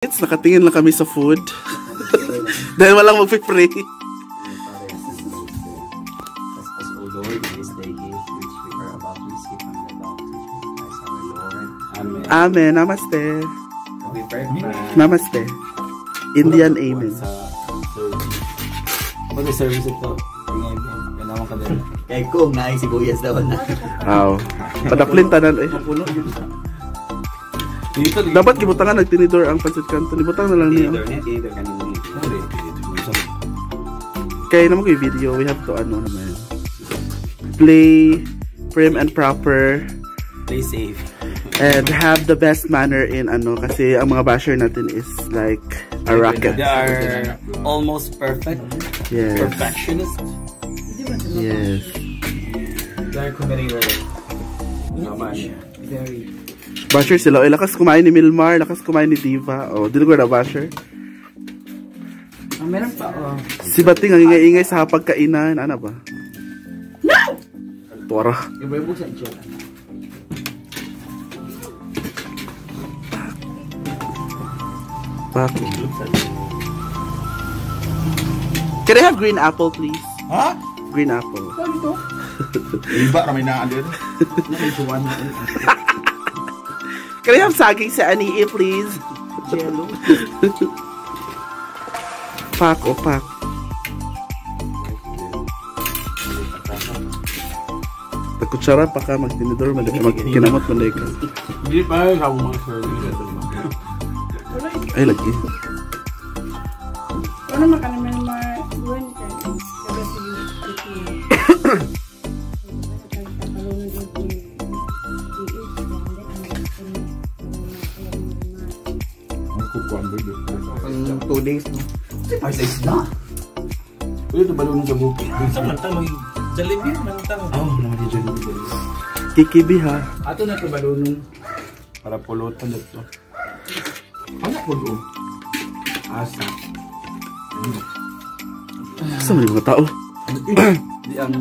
Nakatingin lang kami sa food. Dahil walang magpipray. Amen. Namaste. Namaste. Indian amen. Mag-service ito. Kailangan ka din. Kaya kung naay sibuyas daw na. Aw. Padaplin tanan eh. Dapat gibutangan nagtinidor ang pancit canton. Ibutang na lang niya. Kaya naman yung video, we have to ano naman. Play prim and proper. Play safe. And have the best manner in ano kasi ang mga basher natin is like a rocket. They are almost perfect. Yes. Perfectionist. Yes. They're committing very. Basher sila. Oy, lakas kumain ni Milmar, lakas kumain ni Diva. Oh, dili ko na basher. Meron pa oh. Si Bating ang ingay-ingay sa pagkainan. Ano ba? No! Tora. Iba-ibo sa dyan. Bakit? Can I have green apple, please? Ha? Green apple. Saan ito? Iba kami na andin. Can I have saging sa anii, please? Jello. Pak o pak. Kutsara pa ka magtinidor, magkinamot manday ka. Hindi pa yung sabi mga sir. Ay, lagi. Ano makanaman ma-run ka? Sabi si Ang 2 days no? Ay, 6 na? Uy, ito balon sa buki. Samantang Jollibee, mantang. Oh, naman yung Jollibee. Kikibi ha. Ato na ito balon para pulutan ito. Ano po doon? Asa. Saan mo yung mga tao? Di ang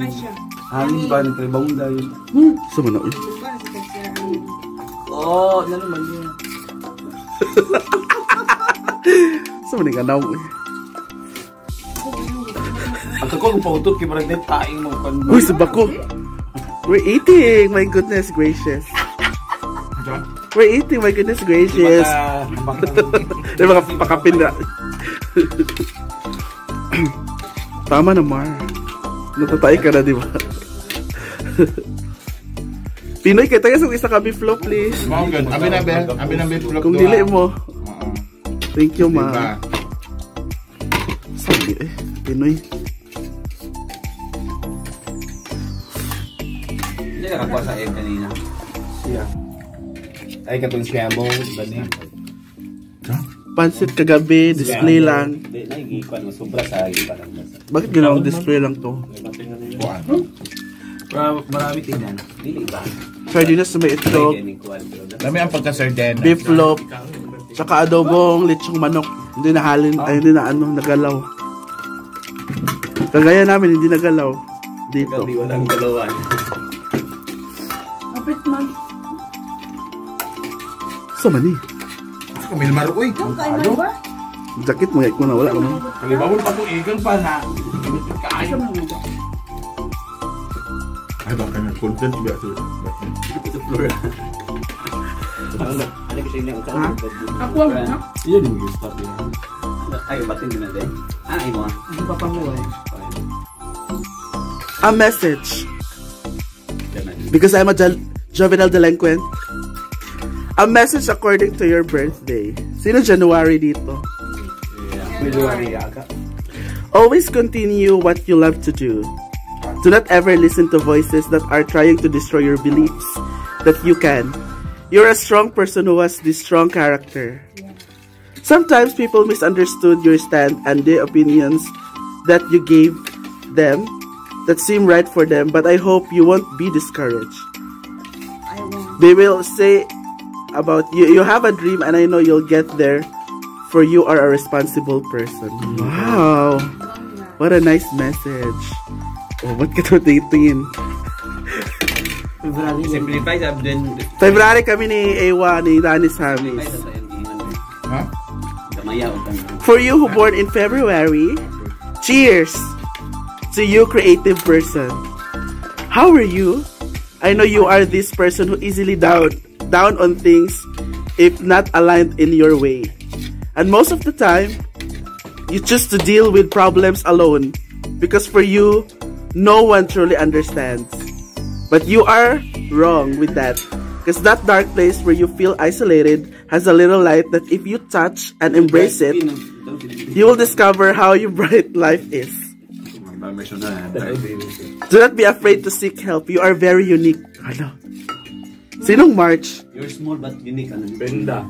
hangin ba ng tribang dahil? Saan mo na uy? Oo, ano naman yun? Saan mo na yung anaw uy? At ako kung pautot kay parang net taing mo kan. Uy, sabako! We're eating! My goodness gracious! We're eating! My goodness gracious! Di ba pakapin na? Tama na, Mar. Natatay ka na, di ba? Pinoy, kaya tayo sa isa ka beef flow, please. Abi na beef flow. Kung dili mo. Thank you, Ma. Sabi eh. Pinoy. Hindi nakakuha sa egg kanina. Siya. Ay, katong scramble. Bani. Pansit kagabi, display lang. Hindi, nagigikuan mo. Sobra sa agin pa lang. Bakit ginawang display lang to? Marami tingnan. Dili ba? Sardinas na may itlog, Dami ang pagka-sardena. beef loaf, tsaka adobong lechong manok. Hindi na halin, ay hindi na ano, nagalaw. Kagaya namin, hindi nagalaw. Dito. Hindi walang galawan. Kapit man. Sa mani. Milmar, uy. Ano ba? Jakit mo, ko na wala naman. Kalibawon pa itong ikan pa na. Kaayo. Ay, baka na content ba ito? Ito flora. Ano kasi yung Ako ang ano? Iyan yung stop yun. Ay, batin din natin. Ay mo ah. Ano pa panguhay? A message. Because I'm a juvenile delinquent. A message according to your birthday. Sino January dito? February aga. Always continue what you love to do. Do not ever listen to voices that are trying to destroy your beliefs that you can. You're a strong person who has this strong character. Sometimes people misunderstood your stand and the opinions that you gave them that seem right for them, but I hope you won't be discouraged. I won't. They will say about you, you have a dream and I know you'll get there, for you are a responsible person. Wow! What a nice message. Oh, ba't ka ito tingin? Simplify sabi din. February kami ni Ewa, ni Rani Samis. Ha? For you who born in February, cheers to you, creative person. How are you? I know you are this person who easily down on things if not aligned in your way. And most of the time, you choose to deal with problems alone because for you, no one truly understands. But you are wrong with that, because that dark place where you feel isolated has a little light that if you touch and embrace it, you will discover how bright life is. Do not be afraid to seek help. You are very unique. Ano? Sinong March? You're small but unique. Brenda.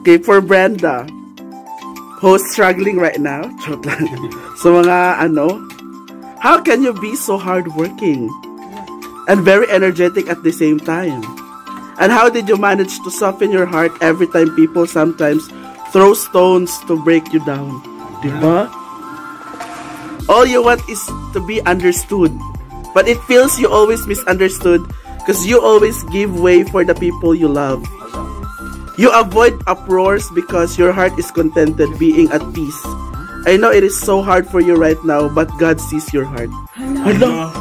Okay, for Brenda, who's struggling right now. So mga how can you be so hardworking and very energetic at the same time? And how did you manage to soften your heart every time people sometimes throw stones to break you down? Diba? All you want is to be understood. But it feels you always misunderstood because you always give way for the people you love. You avoid uproars because your heart is contented being at peace. I know it is so hard for you right now, but God sees your heart. Hello?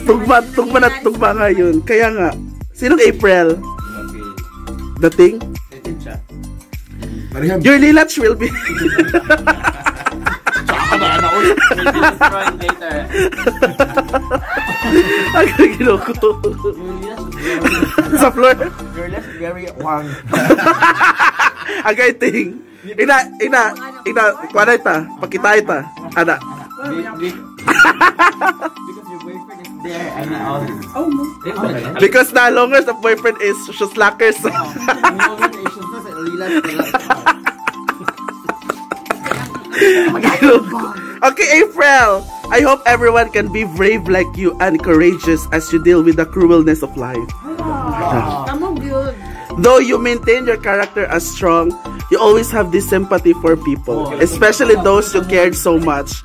Tugma ngayon. Kaya nga, sinong April? Dating? Your lilatch will be... Ang ginoko. Sa floor? You're less very wang. Agay ting. Ina, kuana ita, pakita ita. Ana. Because your boyfriend is there and Because the longer the boyfriend is, she's slackers. Okay, April. I hope everyone can be brave like you and courageous as you deal with the cruelness of life. Though you maintain your character as strong, you always have this sympathy for people, especially those you cared so much.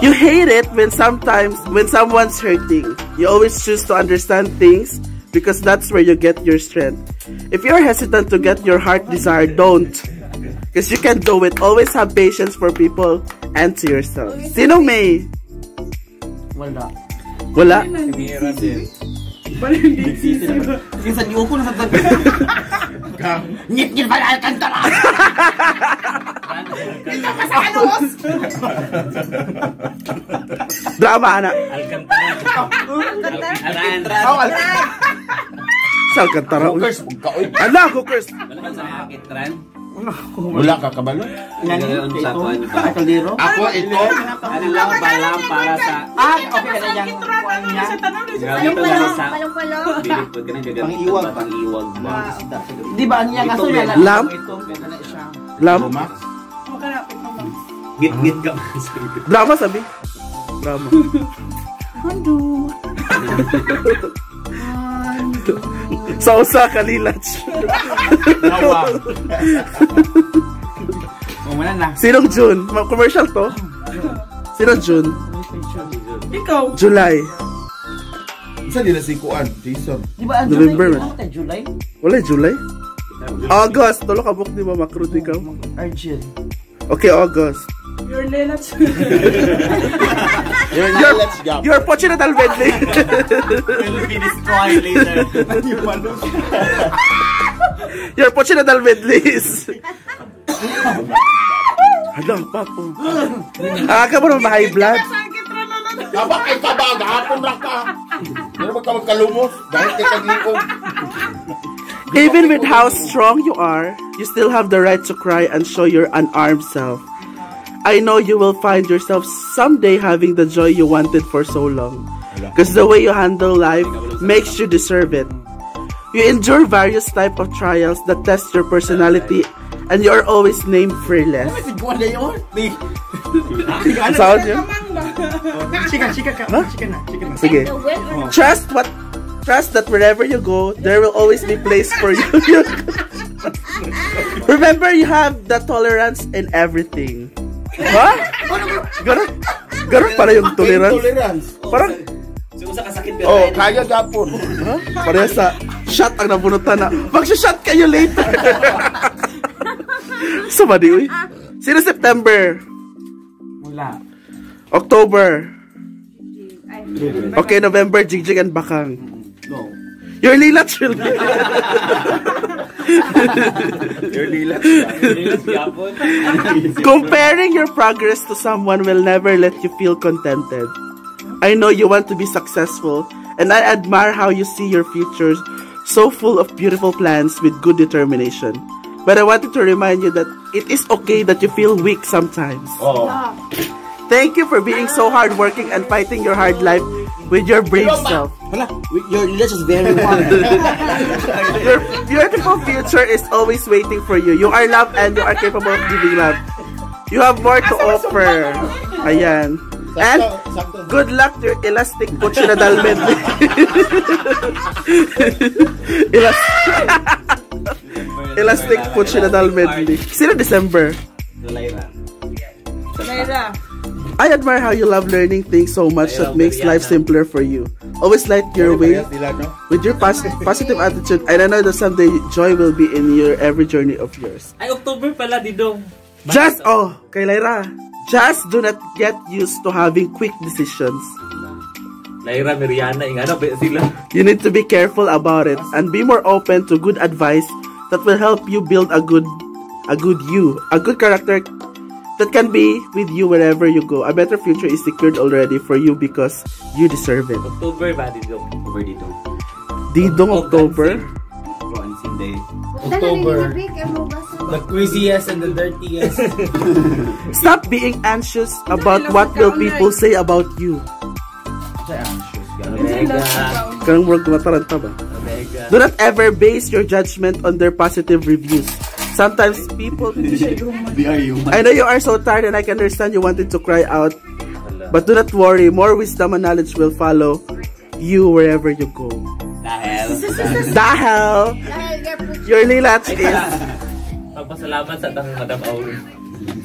You hate it when someone's hurting. You always choose to understand things because that's where you get your strength. If you're hesitant to get your heart desire, don't. Because you can do it. Always have patience for people and to yourself. Sinong May? Wala. Wala? Minsan yung uko na sa tabi. Ngit-ngit ba na Alcantara? Ito pa sa kalos! Drama, anak. Sa Alcantara. Anak, hookers. Wala ka kabalo? Kaldero? Ako ito. Ano lang balang para sa... Okay na yan. Pang-iwag. Pang-iwag. Di ba niya kaso yan? Lam? Lam? Git-git ka. Drama sabi? Drama. Sa usa kalilach. Sinong June? Commercial to? Sinong June? Ikaw. July. Isa din na si Kuan, Jason. Di ba November. July? Wala July? August. Tulo ka book di ba makrut ikaw? Argel. Okay, August. Your lelats. Your Pochinatal Bentley. Will be destroyed later. Your Pochinatal Bentley's. Hala, papo. Ka mo naman high blood. Kabak ay kabag, hapon ra ka. Pero ka magkalumos, dahil kay kaglikog. Even with how strong you are, you still have the right to cry and show your unarmed self. I know you will find yourself someday having the joy you wanted for so long. Because the way you handle life makes you deserve it. You endure various types of trials that test your personality and you are always named fearless. Sound yun? Sige. Trust that wherever you go, there will always be place for you. Remember, you have the tolerance in everything. Ha? Ganun pala yung tolerance. Parang, oh, kaya gapon. ha? Parang sa shot ang nabunutan na. Mag-shot kayo later. Sa ba di, uy? Sino September? Wala. October. Okay, November, Jigjig and Bakang. No. Your Lila Chill. Your lila. Comparing your progress to someone will never let you feel contented. I know you want to be successful, and I admire how you see your future so full of beautiful plans with good determination. But I wanted to remind you that it is okay that you feel weak sometimes. Oo. Thank you for being so hardworking and fighting your hard life with your brave self. Wala. Your lips is very warm. Your beautiful future is always waiting for you. You are loved and you are capable of giving love. You have more to offer. Ayan. And good luck to your elastic Puchi na dalmed. Elastic Puchi na dalmed. Sino December? Lyra. I admire how you love learning things so much that makes life simpler for you. Always light your way with your positive attitude, and I know that someday joy will be in your every journey of yours. Ay, October pala, Didong. Kay Lyra, just do not get used to having quick decisions. Lyra, Miriana, ano ba sila? You need to be careful about it and be more open to good advice that will help you build a good character that can be with you wherever you go. A better future is secured already for you because you deserve it. October ba, Didong? October dito. Didong October? Bronzing Day. October. The craziest and the dirtiest. Stop being anxious about what will people say about you. Omega. Karang murag mataranta ba? Omega. Do not ever base your judgment on their positive reviews. Sometimes people... I know you are so tired and I can understand you wanted to cry out. But do not worry, more wisdom and knowledge will follow you wherever you go. Dahil your lilat is... Magpasalamat sa atong Madam Aul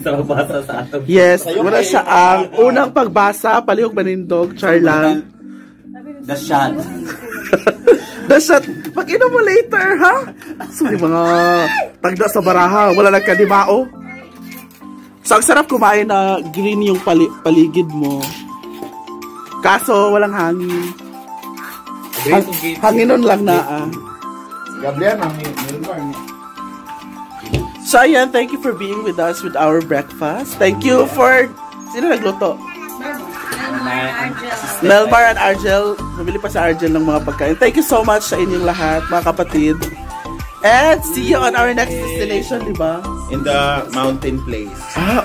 sa pagbasa sa atong... Yes, muna siya ang unang pagbasa, palihog manindog, charlang. The shot. The shot. Pag-inom mo later, ha? So, yung mga tagda sa baraha, wala nagkadimao. So, ang sarap kumain na green yung paligid mo. Kaso, walang hangin. Hanginon lang na, Gabriel, meron. So, ayan, thank you for being with us with our breakfast. Thank you for... Sino nagluto? Melmar and Argel. Bumili pa sa Argel ng mga pagkain. Thank you so much sa inyong lahat, mga kapatid. And see you on our next destination, di ba? In the mountain place.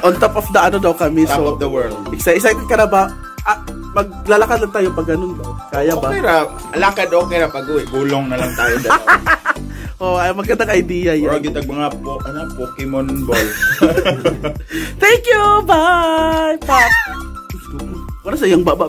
On top of the ano daw kami. Top of the world. Excited ka na ba? Maglalakad lang tayo pag ganun daw. Kaya ba? Okay ra. Lakad okay ra pag-uwi. Gulong na lang tayo dalawa. Oh, ay magandang idea yan. Or gitag mga Pokemon ball. Thank you! Bye! Pop! Wala sa iyong baba.